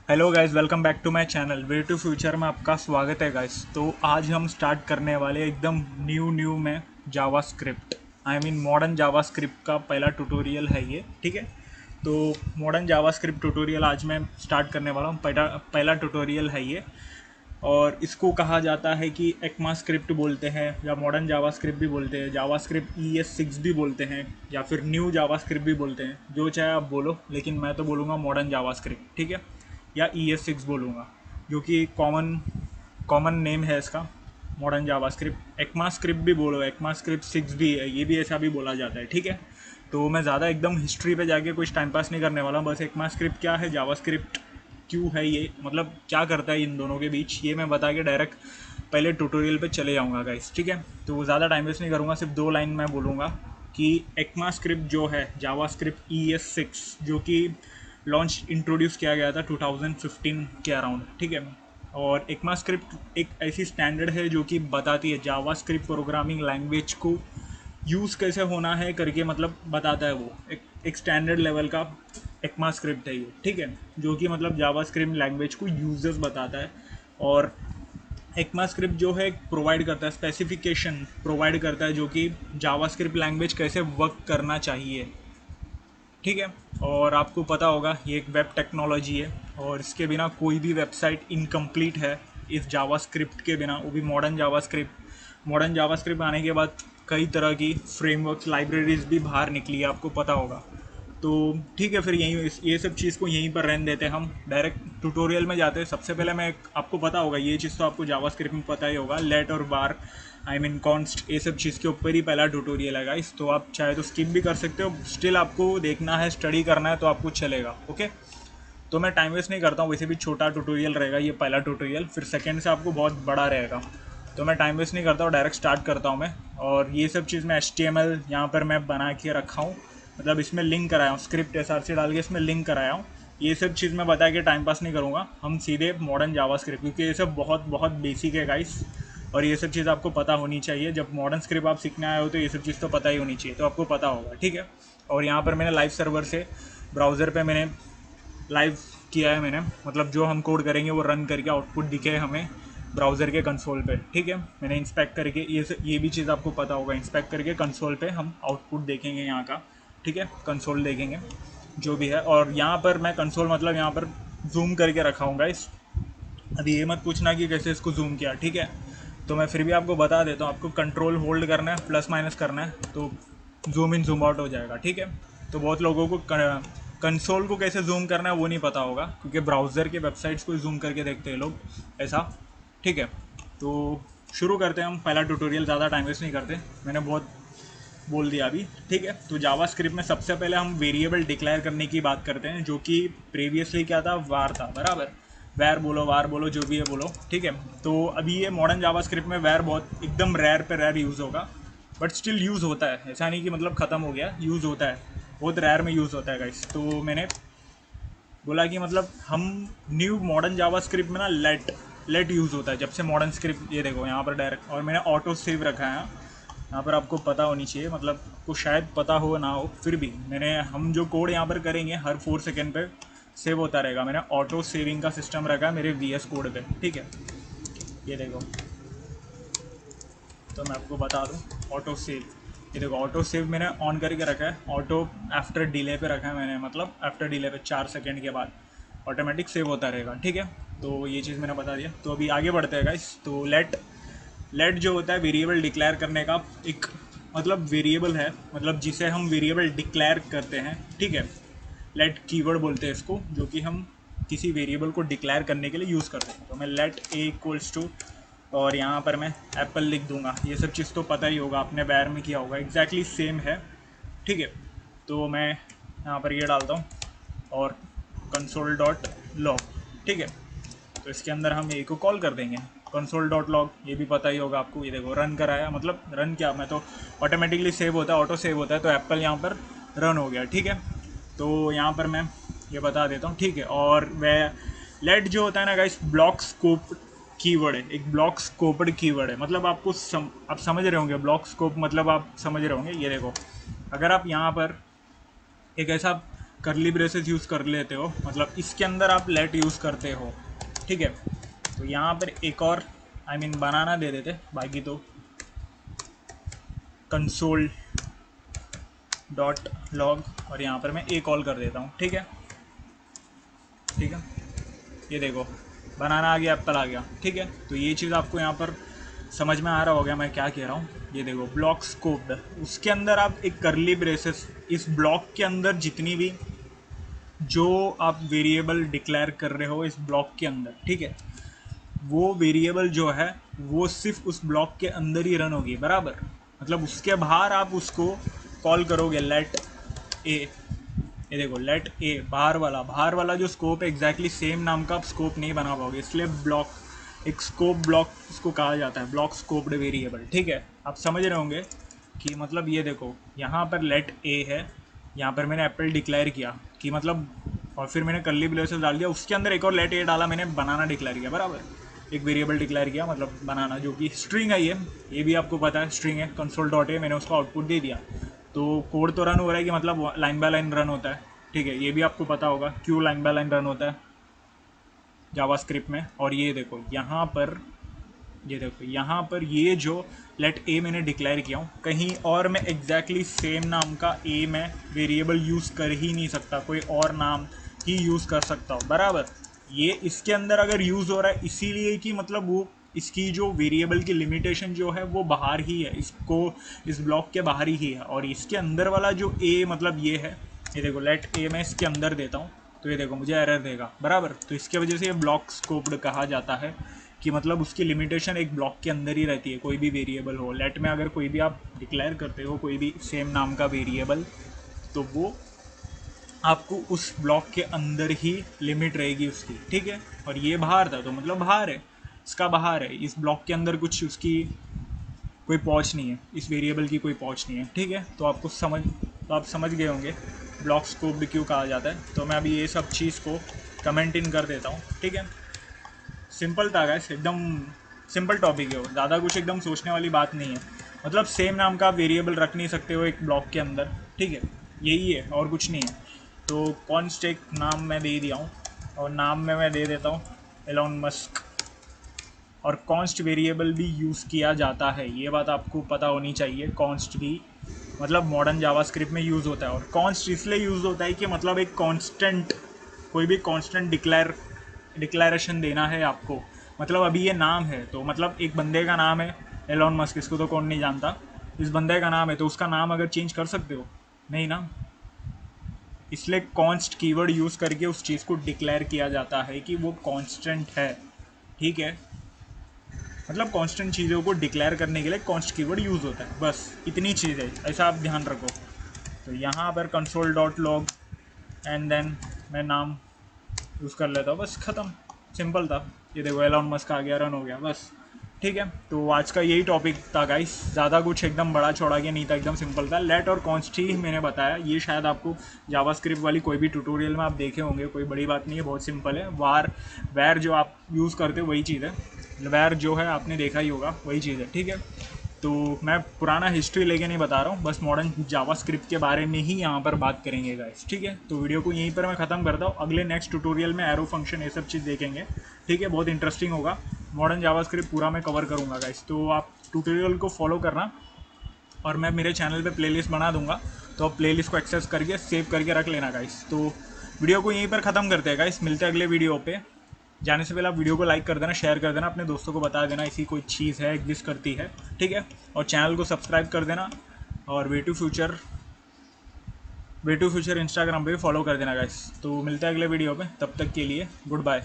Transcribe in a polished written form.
Hello guys, welcome back to my channel way to future में आपका स्वागत है गाइस। तो आज हम स्टार्ट करने वाले एकदम न्यू में जावास्क्रिप्ट मॉडर्न जावास्क्रिप्ट का पहला ट्यूटोरियल है ये। ठीक है, तो मॉडर्न जावास्क्रिप्ट ट्यूटोरियल आज मैं स्टार्ट करने वाला हूँ। पहला ट्यूटोरियल है ये, और इसको कहा जाता है कि एक्मा स्क्रिप्ट बोलते हैं या मॉडर्न जावास्क्रिप्ट भी बोलते हैं, जावास्क्रिप्ट ES6 भी बोलते हैं या फिर न्यू जावास्क्रिप्ट भी बोलते हैं, जो चाहे आप बोलो, लेकिन मैं तो बोलूँगा मॉडर्न जावास्क्रिप्ट। ठीक है, या ES6 बोलूँगा, जो कि कॉमन कॉमन नेम है इसका, मॉडर्न जावास्क्रिप्ट। एक्मा स्क्रिप्ट भी बोलो, एक्मा स्क्रिप्ट 6 भी है, ये भी ऐसा भी बोला जाता है। ठीक है, तो मैं ज़्यादा एकदम हिस्ट्री पे जाके कुछ टाइम पास नहीं करने वाला हूँ। बस एक्मा स्क्रिप्ट क्या है, जावास्क्रिप्ट क्यों है, ये मतलब क्या करता है इन दोनों के बीच, ये मैं बता के डायरेक्ट पहले ट्यूटोरियल पे चले जाऊँगा गाइस। ठीक है, तो ज़्यादा टाइम वेस्ट नहीं करूँगा, सिर्फ 2 लाइन मैं बोलूँगा कि एक्मा स्क्रिप्ट जो है जावास्क्रिप्ट ES6, जो कि लॉन्च इंट्रोड्यूस किया गया था 2015 के अराउंड। ठीक है, और एक्मा स्क्रिप्ट एक ऐसी स्टैंडर्ड है जो कि बताती है जावास्क्रिप्ट प्रोग्रामिंग लैंग्वेज को यूज़ कैसे होना है करके, मतलब बताता है वो एक स्टैंडर्ड लेवल का एक्मा स्क्रिप्ट है ये। ठीक है, जो कि मतलब जावास्क्रिप्ट लैंग्वेज को यूजर्स बताता है। और एक्मा स्क्रिप्ट जो है प्रोवाइड करता है, स्पेसिफिकेशन प्रोवाइड करता है, जो कि जावास्क्रिप्ट लैंग्वेज कैसे वर्क करना चाहिए। ठीक है, और आपको पता होगा ये एक वेब टेक्नोलॉजी है, और इसके बिना कोई भी वेबसाइट इनकम्प्लीट है इस जावास्क्रिप्ट के बिना, वो भी मॉडर्न जावास्क्रिप्ट। मॉडर्न जावास्क्रिप्ट आने के बाद कई तरह की फ्रेमवर्क्स, लाइब्रेरीज भी बाहर निकली है, आपको पता होगा। तो ठीक है, फिर यहीं ये सब चीज़ को यहीं पर रहने देते हैं, हम डायरेक्ट ट्यूटोरियल में जाते हैं। सबसे पहले मैं आपको पता होगा, ये चीज़ तो आपको जावास्क्रिप्ट में पता ही होगा, लेट और बार कॉन्स्ट, ये सब चीज़ के ऊपर ही पहला ट्यूटोरियल है गाइस। तो आप चाहे तो स्किप भी कर सकते हो, स्टिल आपको देखना है, स्टडी करना है तो आपको चलेगा। ओके, तो मैं टाइम वेस्ट नहीं करता हूँ, वैसे भी छोटा ट्यूटोरियल रहेगा ये पहला ट्यूटोरियल, फिर सेकंड से आपको बहुत बड़ा रहेगा। तो मैं टाइम वेस्ट नहीं करता हूँ, डायरेक्ट स्टार्ट करता हूँ मैं। और ये सब चीज़ मैं HTML यहाँ पर मैं बना के रखा हूँ, मतलब इसमें लिंक कराया हूँ, स्क्रिप्ट SRC डाल के इसमें लिंक कराया हूँ। ये सब चीज़ मैं बता के टाइम पास नहीं करूँगा, हम सीधे मॉडर्न जावास्क्रिप्ट, क्योंकि ये सब बहुत बहुत बेसिक है गाइस, और ये सब चीज़ आपको पता होनी चाहिए। जब मॉडर्न स्क्रिप्ट आप सीखने आए हो तो ये सब चीज़ तो पता ही होनी चाहिए, तो आपको पता होगा। ठीक है, और यहाँ पर मैंने लाइव सर्वर से ब्राउज़र पे मैंने लाइव किया है मैंने, मतलब जो हम कोड करेंगे वो रन करके आउटपुट दिखे हमें ब्राउज़र के कंसोल पे। ठीक है, मैंने इंस्पेक्ट करके ये भी चीज़ आपको पता होगा, इंस्पेक्ट करके कंसोल पे हम आउटपुट देखेंगे यहाँ का। ठीक है, कंसोल देखेंगे जो भी है। और यहाँ पर मैं कंसोल मतलब यहाँ पर जूम करके रखा हूँ गाइस। अभी ये मत पूछना कि कैसे इसको जूम किया। ठीक है, तो मैं फिर भी आपको बता देता हूँ, आपको कंट्रोल होल्ड करना है, प्लस माइनस करना है, तो जूम इन जूम आउट हो जाएगा। ठीक है, तो बहुत लोगों को कंसोल को कैसे जूम करना है वो नहीं पता होगा, क्योंकि ब्राउज़र के वेबसाइट्स को जूम करके देखते हैं लोग ऐसा। ठीक है, तो शुरू करते हैं हम पहला ट्यूटोरियल, ज़्यादा टाइम वेस्ट नहीं करते, मैंने बहुत बोल दिया अभी। ठीक है, तो जावास्क्रिप्ट में सबसे पहले हम वेरिएबल डिक्लेयर करने की बात करते हैं, जो कि प्रीवियसली क्या था, वार था, बराबर। वैर बोलो, वार बोलो, जो भी है बोलो। ठीक है, तो अभी ये मॉडर्न जावास्क्रिप्ट में वैर बहुत एकदम रेयर पे रेयर यूज़ होगा, बट स्टिल यूज़ होता है, ऐसा नहीं कि मतलब ख़त्म हो गया, यूज़ होता है, बहुत रेयर में यूज़ होता है गाइस। तो मैंने बोला कि मतलब हम न्यू मॉडर्न जावास्क्रिप्ट में ना लेट यूज़ होता है जब से मॉडर्न स्क्रिप्ट, ये देखो यहाँ पर डायरेक्ट, और मैंने ऑटो सेव रखा है यहाँ पर, आपको पता होनी चाहिए, मतलब आपको शायद पता हो ना हो, फिर भी मैंने, हम जो कोड यहाँ पर करेंगे हर 4 सेकेंड पे सेव होता रहेगा। मैंने ऑटो सेविंग का सिस्टम रखा है मेरे VS कोड पे। ठीक है, ये देखो, तो मैं आपको बता दूँ, ऑटो सेव, ये देखो ऑटो सेव मैंने ऑन करके रखा है, ऑटो आफ्टर डिले पे रखा है मैंने, मतलब आफ्टर डिले पे 4 सेकेंड के बाद ऑटोमेटिक सेव होता रहेगा। ठीक है, तो ये चीज़ मैंने बता दिया, तो अभी आगे बढ़ते हैं गाइस। तो लेट जो होता है वेरिएबल डिक्लेयर करने का एक मतलब वेरिएबल है, मतलब जिसे हम वेरिएबल डिक्लेयर करते हैं। ठीक है, लेट कीवर्ड बोलते हैं इसको, जो कि हम किसी वेरिएबल को डिक्लेयर करने के लिए यूज़ करते हैं। तो मैं लेट A इक्वल्स टू, और यहाँ पर मैं एप्पल लिख दूंगा, ये सब चीज़ तो पता ही होगा, आपने बैर में किया होगा, एग्जैक्टली सेम है। ठीक है, तो मैं यहाँ पर ये डालता हूँ, और कंसोल डॉट लॉग। ठीक है, तो इसके अंदर हम ए को कॉल कर देंगे, कंसोल डॉट लॉग, ये भी पता ही होगा आपको। ये देखो रन कराया, मतलब रन क्या, मैं तो ऑटोमेटिकली सेव होता है, ऑटो सेव होता है, तो एप्पल यहाँ पर रन हो गया। ठीक है, तो यहाँ पर मैं ये बता देता हूँ। ठीक है, और वह लेट जो होता है ना गाइस, ब्लॉक स्कोप कीवर्ड है, एक ब्लॉक स्कोप्ड कीवर्ड है, मतलब आपको आप समझ रहे होंगे ब्लॉक स्कोप, मतलब आप समझ रहे होंगे। ये देखो, अगर आप यहाँ पर एक ऐसा करली ब्रेसेस यूज़ कर लेते हो, मतलब इसके अंदर आप लेट यूज़ करते हो, ठीक है। तो यहाँ पर एक और बनाना दे देते, बाकी तो कंसोल डॉट लॉग, और यहाँ पर मैं एक कॉल कर देता हूँ, ठीक है। ठीक है, ये देखो बनाना आ गया, एप्पल आ गया, ठीक है। तो ये चीज़ आपको यहाँ पर समझ में आ रहा हो गया मैं क्या कह रहा हूँ। ये देखो ब्लॉक स्कोप्ड, उसके अंदर आप एक करली ब्रेसेस, इस ब्लॉक के अंदर जितनी भी जो आप वेरिएबल डिक्लेयर कर रहे हो इस ब्लॉक के अंदर, ठीक है, वो वेरिएबल जो है वो सिर्फ उस ब्लॉक के अंदर ही रन होगी, बराबर। मतलब उसके बाहर आप उसको कॉल करोगे लेट ए, ये देखो लेट ए, बाहर वाला जो स्कोप है एग्जैक्टली सेम नाम का आप स्कोप नहीं बना पाओगे, इसलिए ब्लॉक, एक स्कोप ब्लॉक इसको कहा जाता है, ब्लॉक स्कोप्ड वेरिएबल, ठीक है। आप समझ रहे होंगे कि मतलब ये देखो यहाँ पर लेट ए है, यहाँ पर मैंने एप्पल डिक्लेयर किया कि मतलब, और फिर मैंने कर्ली ब्रेसेस डाल दिया, उसके अंदर एक और लेट ए डाला, मैंने बनाना डिक्लेयर किया, बराबर। एक वेरिएबल डिक्लेयर किया मतलब बनाना, जो कि स्ट्रिंग है, ये भी आपको पता है स्ट्रिंग है, कंसोल डॉट ए, मैंने उसको आउटपुट दे दिया। तो कोड तो रन हो रहा है कि मतलब लाइन बाय लाइन रन होता है, ठीक है। ये भी आपको पता होगा क्यों लाइन बाय लाइन रन होता है जावास्क्रिप्ट में। और ये देखो यहाँ पर, ये देखो यहाँ पर ये जो लेट ए मैंने डिक्लेयर किया हूँ, कहीं और मैं एग्जैक्टली सेम नाम का ए मैं वेरिएबल यूज़ कर ही नहीं सकता, कोई और नाम ही यूज़ कर सकता हूँ, बराबर। ये इसके अंदर अगर यूज़ हो रहा है इसीलिए कि मतलब वो इसकी जो वेरिएबल की लिमिटेशन जो है वो बाहर ही है, इसको इस ब्लॉक के बाहर ही है। और इसके अंदर वाला जो ए मतलब ये है, ये देखो लेट ए मैं इसके अंदर देता हूँ, तो ये देखो मुझे एरर देगा, बराबर। तो इसके वजह से ये ब्लॉक स्कोप्ड कहा जाता है कि मतलब उसकी लिमिटेशन एक ब्लॉक के अंदर ही रहती है, कोई भी वेरिएबल हो। लेट में अगर कोई भी आप डिक्लेयर करते हो कोई भी सेम नाम का वेरिएबल, तो वो आपको उस ब्लॉक के अंदर ही लिमिट रहेगी उसकी, ठीक है। और ये बाहर था तो मतलब बाहर है, इसका बाहर है, इस ब्लॉक के अंदर कुछ उसकी कोई पहुंच नहीं है, इस वेरिएबल की कोई पहुंच नहीं है, ठीक है। तो आप समझ गए होंगे ब्लॉक स्कोप भी क्यों कहा जाता है। तो मैं अभी ये सब चीज़ को कमेंट इन कर देता हूँ, ठीक है। सिंपल था गाइस, एकदम सिंपल टॉपिक है वो, ज़्यादा कुछ एकदम सोचने वाली बात नहीं है। मतलब सेम नाम का वेरिएबल रख नहीं सकते हो एक ब्लॉक के अंदर, ठीक है, यही है और कुछ नहीं है। तो कॉन्स्ट एक नाम मैं दे दिया हूँ, और नाम में मैं दे देता हूँ एलोन मस्क। और कॉन्स्ट वेरिएबल भी यूज़ किया जाता है, ये बात आपको पता होनी चाहिए। कॉन्स्ट भी मतलब मॉडर्न जावास्क्रिप्ट में यूज़ होता है, और कॉन्स्ट इसलिए यूज़ होता है कि मतलब एक कांस्टेंट, कोई भी कांस्टेंट डिक्लेरेशन देना है आपको। मतलब अभी ये नाम है, तो मतलब एक बंदे का नाम है एलोन मस्क, इसको तो कौन नहीं जानता, इस बंदे का नाम है, तो उसका नाम अगर चेंज कर सकते हो नहीं ना, इसलिए कॉन्स्ट कीवर्ड यूज़ करके उस चीज़ को डिक्लेयर किया जाता है कि वो कांस्टेंट है, ठीक है। मतलब कांस्टेंट चीज़ों को डिक्लेयर करने के लिए कॉन्स्ट कीवर्ड यूज़ होता है, बस इतनी चीज़ है, ऐसा आप ध्यान रखो। तो यहाँ पर console dot log and then मैं नाम यूज़ कर लेता हूँ, बस ख़त्म, सिंपल था। ये देखो एलोन मस्क आ गया, रन हो गया, बस, ठीक है। तो आज का यही टॉपिक था गाइस, ज़्यादा कुछ एकदम बड़ा चौड़ा के नहीं था, एकदम सिंपल था। लेट और कॉन्स्ट ही मैंने बताया, ये शायद आपको जावास्क्रिप्ट वाली कोई भी ट्यूटोरियल में आप देखे होंगे, कोई बड़ी बात नहीं है, बहुत सिंपल है। वैर जो आप यूज़ करते हो वही चीज़ है, वैर जो है आपने देखा ही होगा, वही चीज़ है, ठीक है। तो मैं पुराना हिस्ट्री लेके नहीं बता रहा हूँ, बस मॉडर्न जावास्क्रिप्ट के बारे में ही यहाँ पर बात करेंगे गाइस, ठीक है। तो वीडियो को यहीं पर मैं ख़त्म करता हूँ, अगले नेक्स्ट ट्यूटोरियल में एरो फंक्शन ये सब चीज़ देखेंगे, ठीक है, बहुत इंटरेस्टिंग होगा। मॉडर्न जावास्क्रिप्ट पूरा मैं कवर करूँगा गाइस, तो आप ट्यूटोरियल को फॉलो करना। और मैं मेरे चैनल पे प्लेलिस्ट बना दूंगा, तो आप प्लेलिस्ट को एक्सेस करके सेव करके रख लेना गाइस। तो वीडियो को यहीं पर ख़त्म करते हैं गाइस, मिलते हैं अगले वीडियो पे। जाने से पहले आप वीडियो को लाइक कर देना, शेयर कर देना, अपने दोस्तों को बता देना ऐसी कोई चीज़ है, एग्जिस्ट करती है, ठीक है। और चैनल को सब्सक्राइब कर देना, और वे टू फ्यूचर इंस्टाग्राम पे भी फॉलो कर देना गाइस। तो मिलते हैं अगले वीडियो पे, तब तक के लिए गुड बाय।